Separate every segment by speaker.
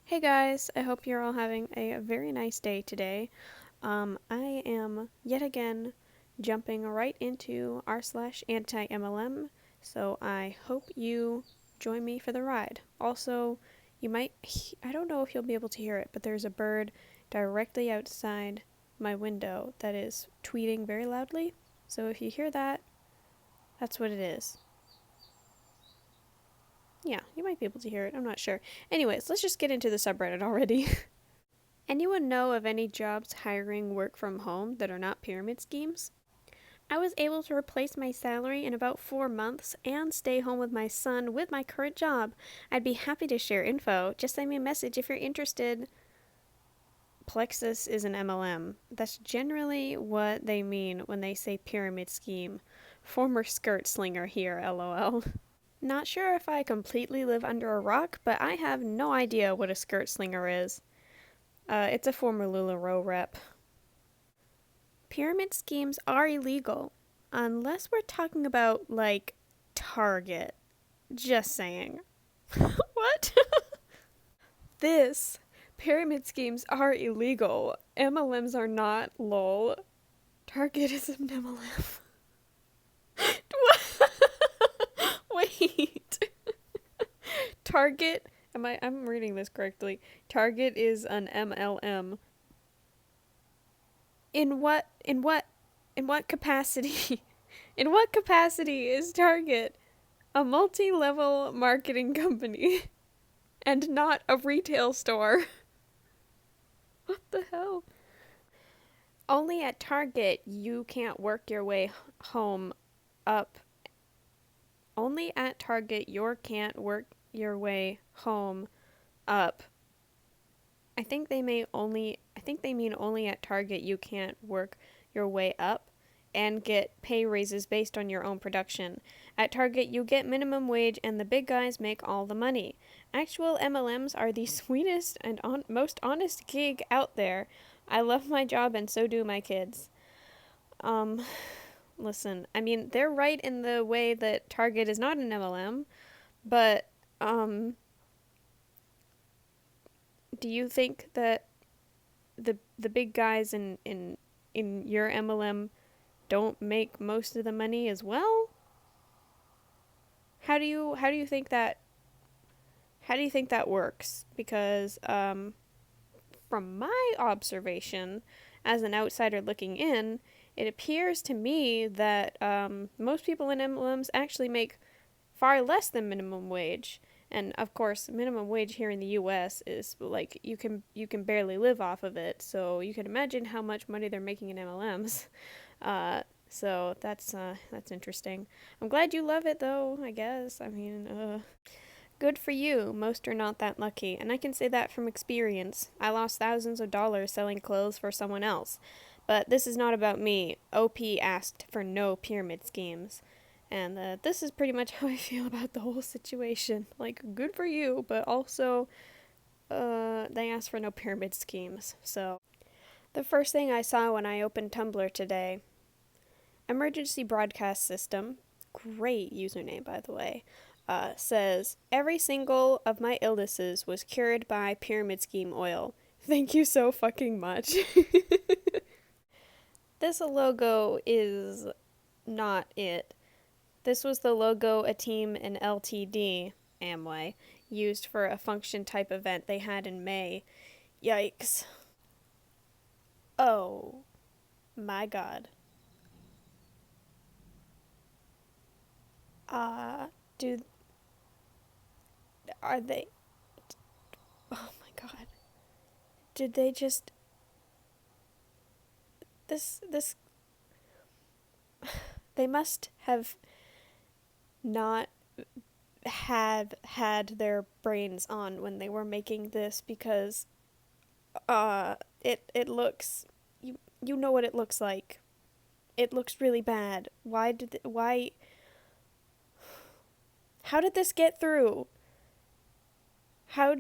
Speaker 1: Hey guys, I hope you're all having a very nice day today. I am yet again jumping right into r/anti-MLM, so I hope you join me for the ride. Also, I don't know if you'll be able to hear it, but there's a bird directly outside my window that is tweeting very loudly. So if you hear that, that's what it is. Yeah, you might be able to hear it, I'm not sure. Anyways, let's just get into the subreddit already. Anyone know of any jobs hiring work from home that are not pyramid schemes? I was able to replace my salary in about 4 months and stay home with my son with my current job. I'd be happy to share info. Just send me a message if you're interested. Plexus is an MLM. That's generally what they mean when they say pyramid scheme. Former skirt slinger here, lol. Not sure if I completely live under a rock, but I have no idea what a skirt slinger is. It's a former LuLaRoe rep. Pyramid schemes are illegal. Unless we're talking about, like, Target. Just saying. What? This. Pyramid schemes are illegal. MLMs are not, lol. Target is an MLM. Wait. Target. I'm reading this correctly. Target is an MLM. In what capacity? In what capacity is Target a multi-level marketing company and not a retail store? What the hell? Only at Target you can't work your way home up. Only at Target you can't work your way home up. I think they mean only at Target you can't work your way up and get pay raises based on your own production. At Target you get minimum wage and the big guys make all the money. Actual MLMs are the sweetest and most honest gig out there. I love my job and so do my kids. Listen, I mean, they're right in the way that Target is not an MLM, but do you think that the big guys in your MLM don't make most of the money as well? How do you think that works? Because from my observation as an outsider looking in, it appears to me that most people in MLMs actually make far less than minimum wage. And of course, minimum wage here in the U.S. is like you can barely live off of it. So you can imagine how much money they're making in MLMs. So that's interesting. I'm glad you love it though. I guess. I mean, good for you. Most are not that lucky, and I can say that from experience. I lost thousands of dollars selling clothes for someone else. But this is not about me. OP asked for no pyramid schemes. And this is pretty much how I feel about the whole situation. Like, good for you, but also, they asked for no pyramid schemes. So, the first thing I saw when I opened Tumblr today, emergency broadcast system, great username by the way, says, every single of my illnesses was cured by pyramid scheme oil. Thank you so fucking much. This logo is not it. This was the logo a team in LTD, Amway, used for a function type event they had in May. Yikes. Oh my god. Dude, are they. Oh my god. Did they just. This. They must have not had their brains on when they were making this because it looks, you know what it looks like. It looks really bad. Why how did this get through? How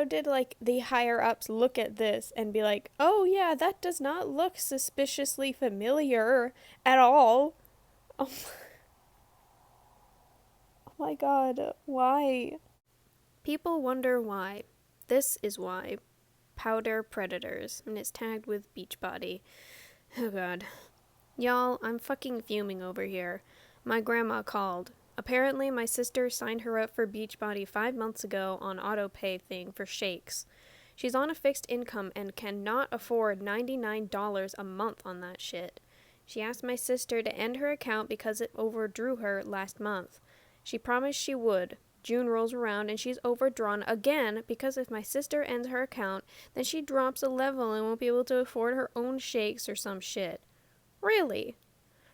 Speaker 1: did like the higher ups look at this and be like, "Oh yeah, that does not look suspiciously familiar at all." Oh my god, why? People wonder why. This is why. Powder Predators, and it's tagged with Beachbody. Oh god. Y'all, I'm fucking fuming over here. My grandma called. Apparently, my sister signed her up for Beachbody 5 months ago on auto-pay thing for shakes. She's on a fixed income and cannot afford $99 a month on that shit. She asked my sister to end her account because it overdrew her last month. She promised she would. June rolls around and she's overdrawn again because if my sister ends her account, then she drops a level and won't be able to afford her own shakes or some shit. Really?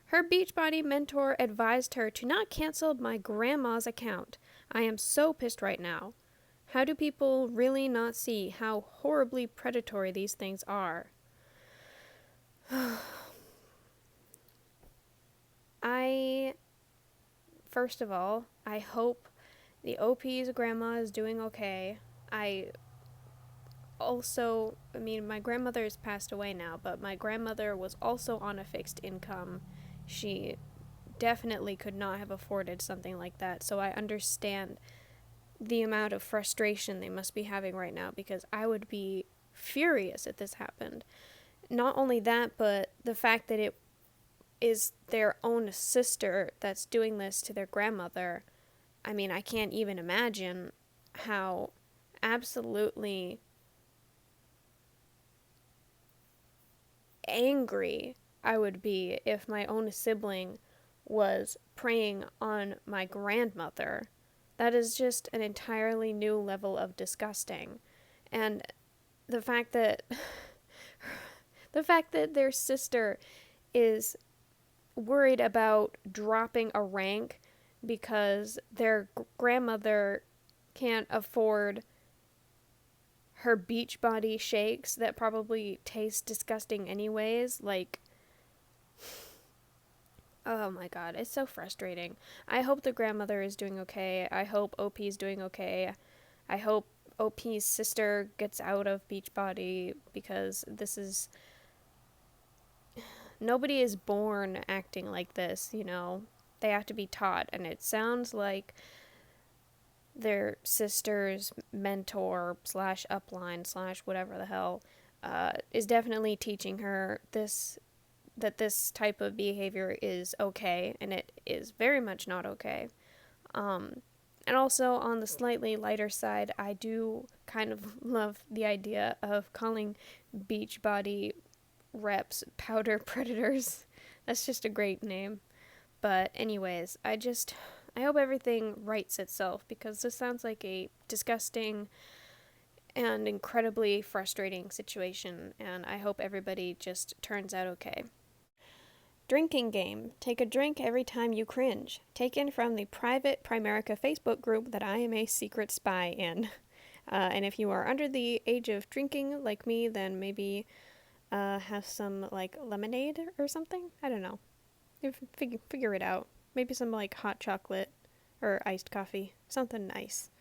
Speaker 1: Her Beachbody mentor advised her to not cancel my grandma's account. I am so pissed right now. How do people really not see how horribly predatory these things are? First of all, I hope the OP's grandma is doing okay. My grandmother has passed away now, but my grandmother was also on a fixed income. She definitely could not have afforded something like that, so I understand the amount of frustration they must be having right now, because I would be furious if this happened. Not only that, but the fact that it is their own sister that's doing this to their grandmother. I mean, I can't even imagine how absolutely angry I would be if my own sibling was preying on my grandmother. That is just an entirely new level of disgusting. And the fact that their sister is worried about dropping a rank because their grandmother can't afford her Beachbody shakes that probably taste disgusting anyways. Like, oh my god, it's so frustrating. I hope the grandmother is doing okay. I hope OP is doing okay. I hope OP's sister gets out of Beachbody, because this is... Nobody is born acting like this, you know? They have to be taught, and it sounds like their sister's mentor / upline / whatever the hell is definitely teaching her that this type of behavior is okay, and it is very much not okay. And also, on the slightly lighter side, I do kind of love the idea of calling Beachbody reps Powder Predators. That's just a great name. But anyways, I hope everything rights itself, because this sounds like a disgusting and incredibly frustrating situation, and I hope everybody just turns out okay. Drinking game. Take a drink every time you cringe. Taken from the private Primerica Facebook group that I am a secret spy in. And if you are under the age of drinking like me, then maybe have some like lemonade or something. I don't know. Figure it out. Maybe some like hot chocolate or iced coffee. Something nice.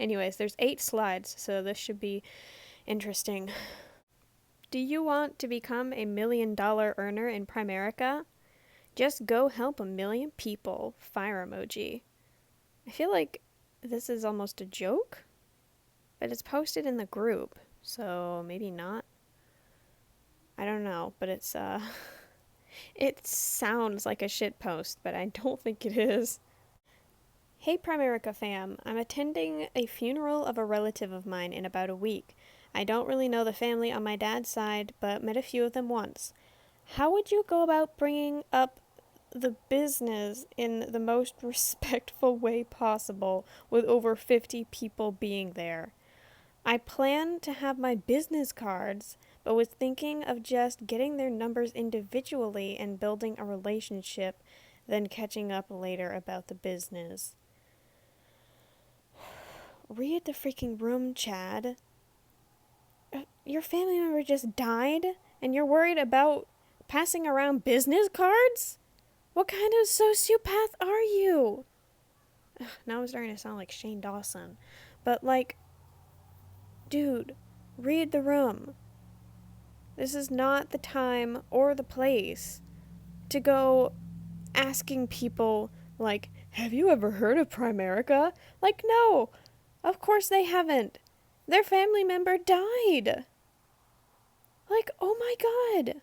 Speaker 1: Anyways, there's 8 slides, so this should be interesting. Do you want to become a $1 million earner in Primerica? Just go help 1 million people. Fire emoji. I feel like this is almost a joke, but it's posted in the group, so maybe not. I don't know, but it's it sounds like a shit post, but I don't think it is. Hey Primerica fam, I'm attending a funeral of a relative of mine in about a week. I don't really know the family on my dad's side, but met a few of them once. How would you go about bringing up the business in the most respectful way possible with over 50 people being there? I plan to have my business cards, but was thinking of just getting their numbers individually and building a relationship, then catching up later about the business. Read the freaking room, Chad. Your family member just died, and you're worried about passing around business cards? What kind of sociopath are you? Now I'm starting to sound like Shane Dawson. But like, dude, read the room. This is not the time or the place to go asking people, like, have you ever heard of Primerica? Like, no, of course they haven't. Their family member died. Like, oh my God.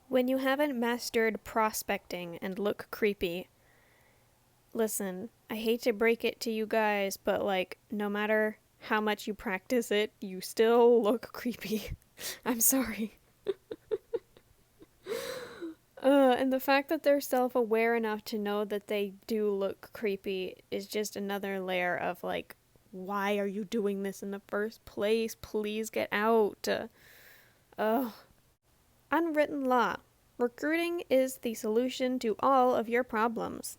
Speaker 1: When you haven't mastered prospecting and look creepy, listen, I hate to break it to you guys, but like, no matter how much you practice it, you still look creepy. I'm sorry. And the fact that they're self-aware enough to know that they do look creepy is just another layer of like, why are you doing this in the first place? Please get out. Ugh. Unwritten law. Recruiting is the solution to all of your problems.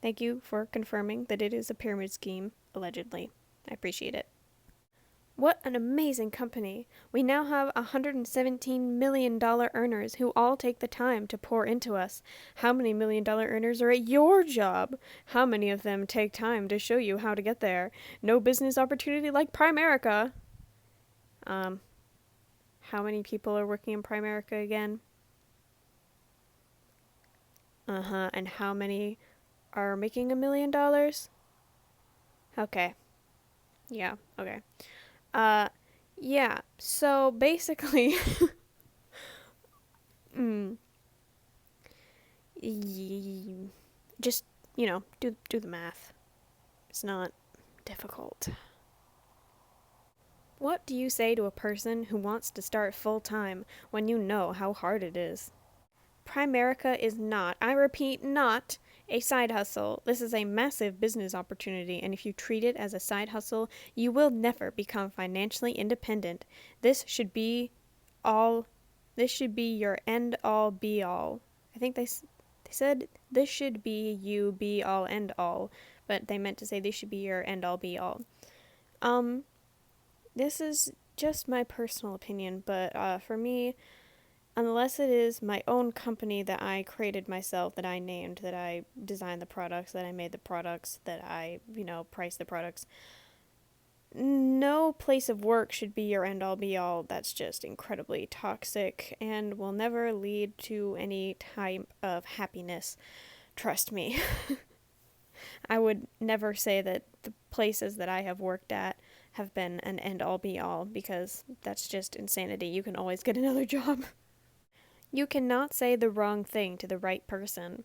Speaker 1: Thank you for confirming that it is a pyramid scheme, allegedly. I appreciate it. What an amazing company. We now have $117 million earners who all take the time to pour into us. How many $1 million earners are at your job? How many of them take time to show you how to get there? No business opportunity like Primerica. How many people are working in Primerica again? And how many are making $1 million? Okay. Yeah, okay. Yeah, so basically, just, do the math. It's not difficult. What do you say to a person who wants to start full-time when you know how hard it is? Primerica is not, I repeat, not a side hustle. This is a massive business opportunity, and if you treat it as a side hustle, you will never become financially independent. This should be your end all be all. I think they said this should be you be all end all, but they meant to say this should be your end all be all. This is just my personal opinion, but for me, unless it is my own company that I created myself, that I named, that I designed the products, that I made the products, that I, priced the products, no place of work should be your end all be all. That's just incredibly toxic and will never lead to any type of happiness. Trust me. I would never say that the places that I have worked at have been an end all be all, because that's just insanity. You can always get another job. You cannot say the wrong thing to the right person.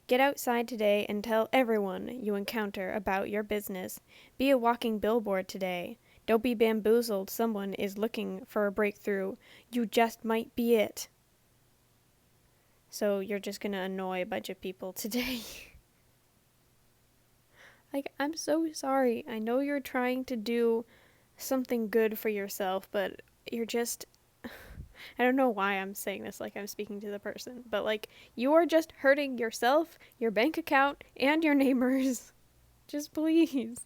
Speaker 1: Get outside today and tell everyone you encounter about your business. Be a walking billboard today. Don't be bamboozled. Someone is looking for a breakthrough. You just might be it. So you're just gonna annoy a bunch of people today. Like, I'm so sorry. I know you're trying to do something good for yourself, but you're just... I don't know why I'm saying this like I'm speaking to the person, but like, you are just hurting yourself, your bank account, and your neighbors. Just please.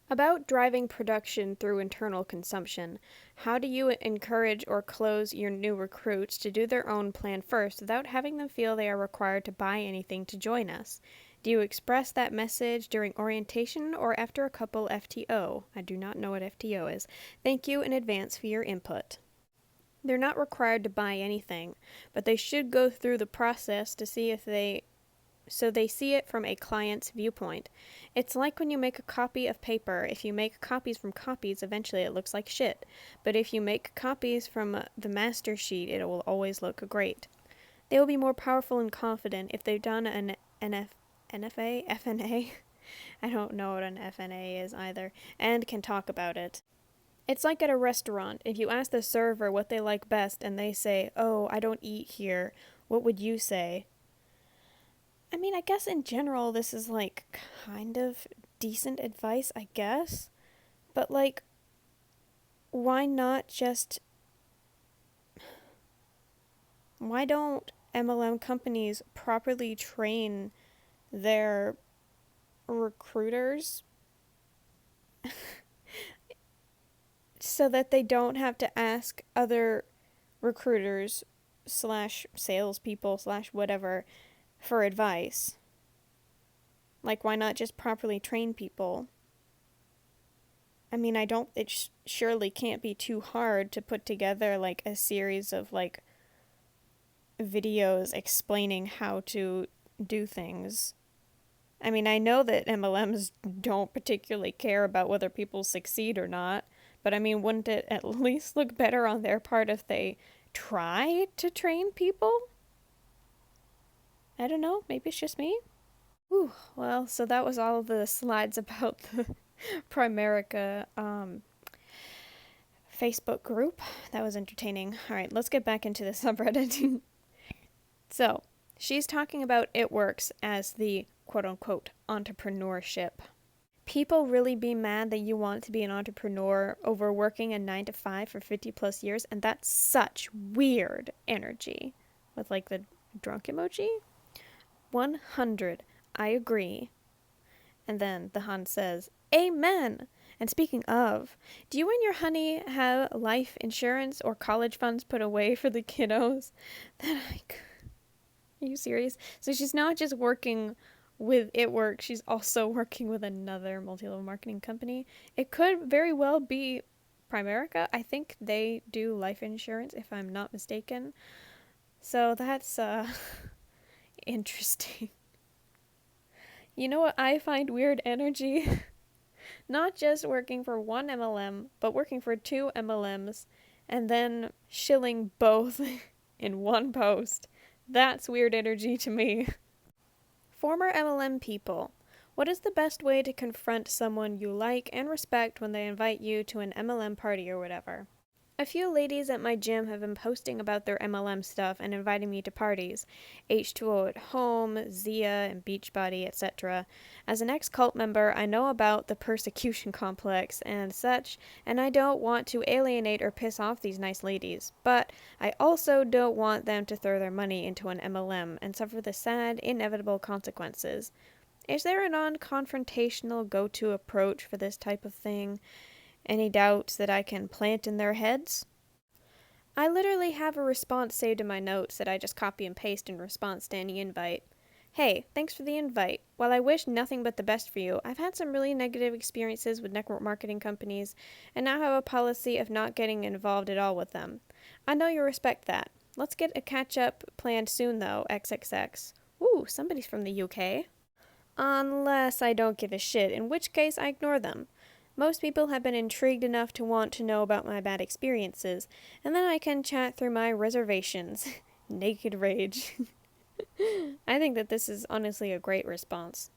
Speaker 1: About driving production through internal consumption, how do you encourage or close your new recruits to do their own plan first without having them feel they are required to buy anything to join us? Do you express that message during orientation or after a couple FTO? I do not know what FTO is. Thank you in advance for your input. They're not required to buy anything, but they should go through the process to see if they see it from a client's viewpoint. It's like when you make a copy of paper. If you make copies from copies, eventually it looks like shit. But if you make copies from the master sheet, it will always look great. They will be more powerful and confident if they've done an NFA? FNA? I don't know what an FNA is either, and can talk about it. It's like at a restaurant. If you ask the server what they like best and they say, "Oh, I don't eat here," what would you say? I mean, I guess in general this is like kind of decent advice, I guess. But like, why not just... Why don't MLM companies properly train their recruiters so that they don't have to ask other recruiters slash salespeople slash whatever for advice? Like, why not just properly train people? I mean, it surely can't be too hard to put together like a series of like videos explaining how to do things I mean, I know that MLMs don't particularly care about whether people succeed or not, but I mean, wouldn't it at least look better on their part if they try to train people? I don't know, maybe it's just me. Whew, well, so that was all of the slides about the Primerica Facebook group. That was entertaining. All right, let's get back into the subreddit. So, she's talking about it works as the quote unquote entrepreneurship. People really be mad that you want to be an entrepreneur over working a 9 to 5 for 50 plus years, and that's such weird energy. With like the drunk emoji? 100. I agree. And then the Hun says, Amen! And speaking of, do you and your honey have life insurance or college funds put away for the kiddos? That are you serious? So she's not just working with It Works, she's also working with another multi-level marketing company. It could very well be Primerica. I think they do life insurance, if I'm not mistaken. So that's interesting. You know what I find weird energy? Not just working for one MLM, but working for two MLMs, and then shilling both in one post. That's weird energy to me. Former MLM people, what is the best way to confront someone you like and respect when they invite you to an MLM party or whatever? A few ladies at my gym have been posting about their MLM stuff and inviting me to parties. H2O at Home, Zia, and Beachbody, etc. As an ex-cult member, I know about the persecution complex and such, and I don't want to alienate or piss off these nice ladies. But I also don't want them to throw their money into an MLM and suffer the sad, inevitable consequences. Is there a non-confrontational go-to approach for this type of thing? Any doubts that I can plant in their heads? I literally have a response saved in my notes that I just copy and paste in response to any invite. Hey, thanks for the invite. While I wish nothing but the best for you, I've had some really negative experiences with network marketing companies and now have a policy of not getting involved at all with them. I know you respect that. Let's get a catch-up planned soon though, XXX. Ooh, somebody's from the UK. Unless I don't give a shit, in which case I ignore them. Most people have been intrigued enough to want to know about my bad experiences, and then I can chat through my reservations. Naked rage. I think that this is honestly a great response.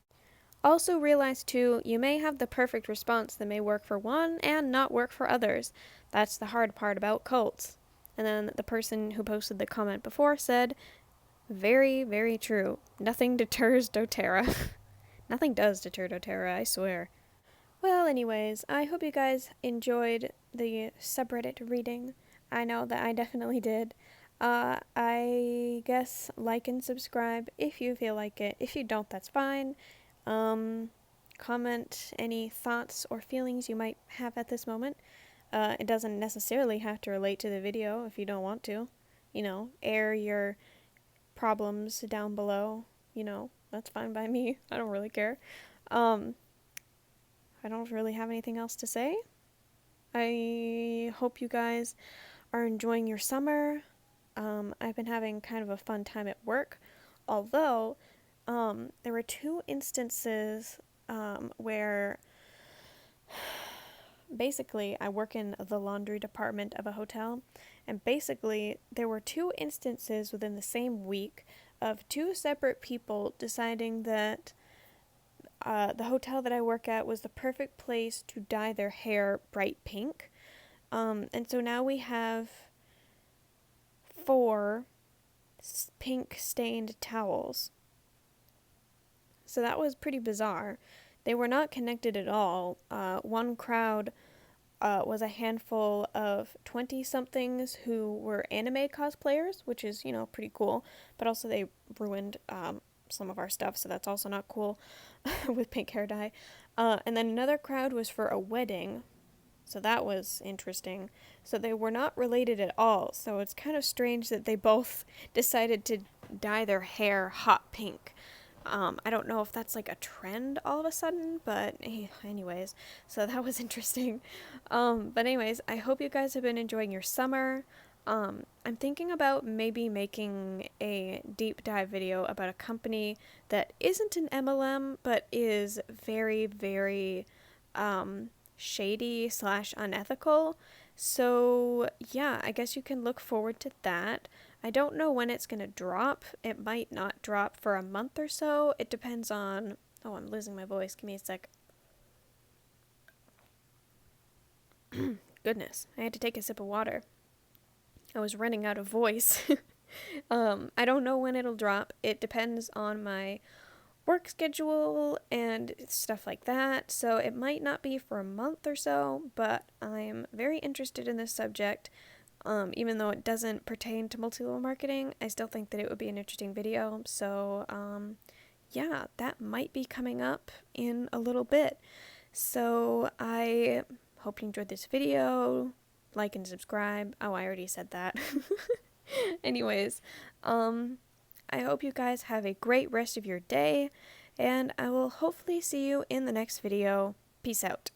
Speaker 1: Also realize too, you may have the perfect response that may work for one and not work for others. That's the hard part about cults. And then the person who posted the comment before said, very, very true. Nothing deters doTERRA. Nothing does deter doTERRA, I swear. Well, anyways, I hope you guys enjoyed the subreddit reading. I know that I definitely did. I guess like and subscribe if you feel like it. If you don't, that's fine. Comment any thoughts or feelings you might have at this moment. It doesn't necessarily have to relate to the video if you don't want to. You know, air your problems down below. You know, that's fine by me. I don't really care. I don't really have anything else to say. I hope you guys are enjoying your summer. I've been having kind of a fun time at work, although there were two instances where basically I work in the laundry department of a hotel, and basically there were two instances within the same week of two separate people deciding that the hotel that I work at was the perfect place to dye their hair bright pink. And so now we have 4 pink stained towels. So that was pretty bizarre. They were not connected at all. One crowd was a handful of 20-somethings who were anime cosplayers, which is, you know, pretty cool. But also they ruined some of our stuff, so that's also not cool with pink hair dye. And then another crowd was for a wedding, so that was interesting. So they were not related at all, so it's kind of strange that they both decided to dye their hair hot pink. I don't know if that's like a trend all of a sudden, but anyways, so that was interesting. But anyways, I hope you guys have been enjoying your summer. I'm thinking about maybe making a deep dive video about a company that isn't an MLM, but is very, very shady slash unethical. So, yeah, I guess you can look forward to that. I don't know when it's going to drop. It might not drop for a month or so. It depends on. Oh, I'm losing my voice. Give me a sec. Goodness, I had to take a sip of water. I was running out of voice. I don't know when it'll drop. It depends on my work schedule and stuff like that. So it might not be for a month or so, but I'm very interested in this subject. Even though it doesn't pertain to multi-level marketing, I still think that it would be an interesting video. So, yeah, that might be coming up in a little bit. So I hope you enjoyed this video. Like and subscribe. Oh, I already said that. Anyways, I hope you guys have a great rest of your day, and I will hopefully see you in the next video. Peace out.